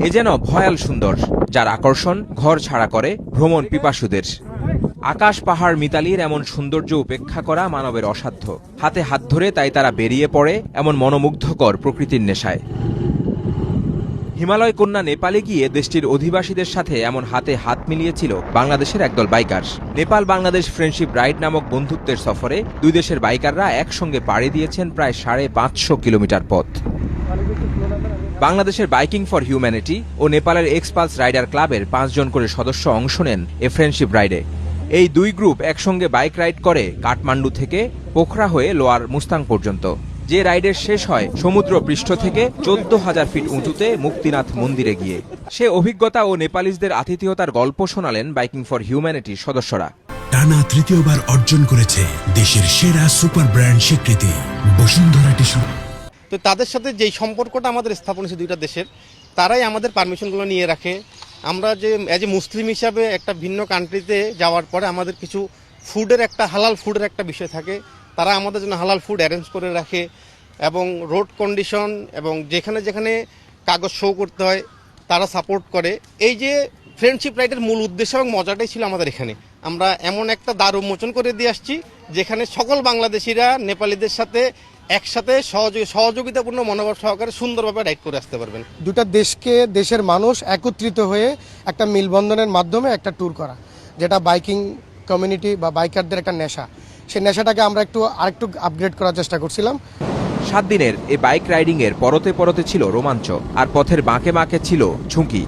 এ যেন ভয়াল সুন্দর, যার আকর্ষণ ঘর ছাড়া করে ভ্রমণ পিপাসুদের। আকাশ পাহাড় মিতালির এমন সৌন্দর্য উপেক্ষা করা মানবের অসাধ্য। হাতে হাত ধরে তাই তারা বেরিয়ে পড়ে এমন মনোমুগ্ধকর প্রকৃতির নেশায়। হিমালয় কন্যা নেপালে গিয়ে দেশটির অধিবাসীদের সাথে এমন হাতে হাত মিলিয়েছিল বাংলাদেশের একদল biker. Nepal Bangladesh friendship ride নামক বন্ধুত্বের সফরে দুই দেশের বাইকাররা একসঙ্গে পাড়ি দিয়েছেন প্রায় 550 কিলোমিটার পথ। বাংলাদেশের বাইকিং ফর হিউম্যানিটি ও নেপালের এক্সপালস রাইডার ক্লাবের 5 জন করে সদস্য অংশ নেন এ ফ্রেন্ডশিপ রাইডে। এই দুই গ্রুপ একসঙ্গে বাইক রাইড করে কাঠমান্ডু থেকে পোখরা হয়ে লোয়ার মুস্তাং পর্যন্ত। যে রাইডের শেষ হয় সমুদ্র পৃষ্ঠ থেকে 14,000 ফিট উঁচুতে মুক্তিনাথ মন্দিরে গিয়ে। সে অভিজ্ঞতা ও নেপালিজদের আতিথেয়তার গল্প শোনালেন বাইকিং ফর হিউম্যানিটির সদস্যরা। টানা তৃতীয়বার অর্জন করেছে দেশের সেরা সুপার ব্র্যান্ড স্বীকৃতি বসুন্ধরা টিস্যু। তো তাদের সাথে যেই সম্পর্কটা আমাদের স্থাপন হয়েছে দুইটা দেশের, তারাই আমাদের পারমিশনগুলো নিয়ে রাখে। আমরা যে অ্যাজ এ মুসলিম হিসাবে একটা ভিন্ন কান্ট্রিতে যাওয়ার পরে আমাদের কিছু ফুডের একটা হালাল ফুডের একটা বিষয় থাকে, তারা আমাদের জন্য হালাল ফুড অ্যারেঞ্জ করে রাখে এবং রোড কন্ডিশন এবং যেখানে যেখানে কাগজ শো করতে হয় তারা সাপোর্ট করে। এই যে ফ্রেন্ডশিপ রাইডের মূল উদ্দেশ্য এবং মজাটাই ছিল আমাদের এখানে। আমরা এমন একটা দ্বার উন্মোচন করে দিয়ে আসছি যেখানে সকল বাংলাদেশিরা নেপালিদের সাথে একসাথে সহযোগিতাপূর্ণ মনোভাব সহকারে সুন্দরভাবে রাইড করে আসতে পারবেন। দুটা দেশকে, দেশের মানুষ একত্রিত হয়ে একটা মেলবন্ধনের মাধ্যমে একটা ট্যুর করা, যেটা বাইকিং কমিউনিটি বা বাইকারদের একটা নেশা, সেই নেশাটাকে আমরা আরেকটু আপগ্রেড করার চেষ্টা করছিলাম। 7 দিনের এই বাইক রাইডিং এর পরতে পরতে ছিল রোমাঞ্চ, আর পথের বাঁকে বাঁকে ছিল ঝুঁকি।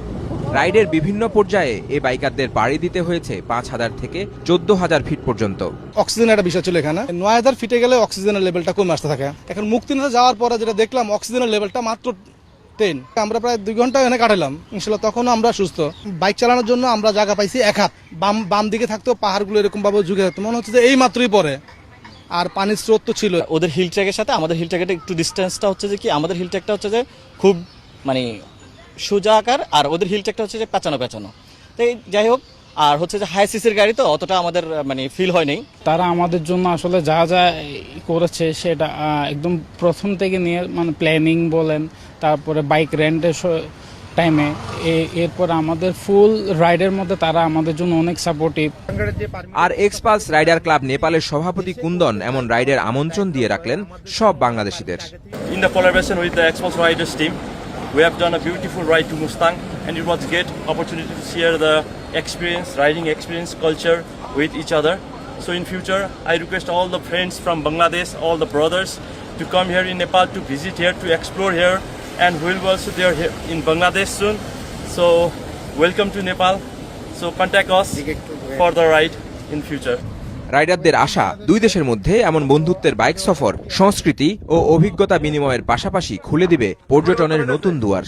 রাইডের বিভিন্ন পর্যায়ে এই বাইকারদের পাড়ি দিতে হয়েছে 5,000 থেকে 14,000 ফিট পর্যন্ত। অক্সিজেনের একটা বিষয় ছিল এখানে। 9,000 ফিটে গেলে অক্সিজেনের লেভেলটা কমে আসতে থাকে। এখন মুক্তিনাথে যাওয়ার পরে যেটা দেখলাম, অক্সিজেনের লেভেলটা মাত্র 10। আমরা প্রায় 2 ঘন্টা এখানে কাটালাম। ইনশাল্লাহ তখনও আমরা সুস্থ। বাইক চালানোর জন্য আমরা জায়গা পাইছি এক হাত। বাম দিকে থাকতেও পাহাড়গুলো এরকম ভাবে ঝুঁকে থাকতো, মনে হচ্ছে যে এই মাত্রই পরে। আর পানির স্রোত তো ছিল। ওদের হিল ট্র্যাকের সাথে আমাদের হিল ট্র্যাকের একটু ডিস্টেন্সটা হচ্ছে যে কি, আমাদের হিল ট্র্যাকটা হচ্ছে যে খুব মানে সোজা আকার, আর ওদের হিল ট্র্যাকটা হচ্ছে যে পেঁচানো। তো যাই হোক, আর হচ্ছে যে হাই সিসির গাড়ি তো অতটা আমাদের মানে ফিল হয়নি। তারা আমাদের জন্য আসলে যা যা করেছে সেটা একদম প্রথম থেকে নিয়ে, মানে প্ল্যানিং বলেন, তারপরে বাইক রেন্টের টাইমে, এরপর আমাদের ফুল রাইডের মধ্যে তারা আমাদের জন্য অনেক সাপোর্টিভ। আর এক্সপালস রাইডার ক্লাব নেপালের সভাপতি কুন্দন এমন রাইডের আমন্ত্রণ দিয়ে রাখলেন সব বাংলাদেশিদের। In the collaboration with the Expals Riders team, we have done a beautiful ride to Mustang, and it was a great opportunity to share the experience, riding experience, culture with each other. So in future, I request all the friends from Bangladesh, all the brothers, to come here in Nepal to visit here, to explore here, and we will also there here in Bangladesh soon. So welcome to Nepal. So contact us for the ride in future. রাইডারদের আশা, দুই দেশের মধ্যে এমন বন্ধুত্বের bike সফর সংস্কৃতি ও অভিজ্ঞতা বিনিময়ের পাশাপাশি খুলে দিবে পর্যটনের নতুন দুয়ার।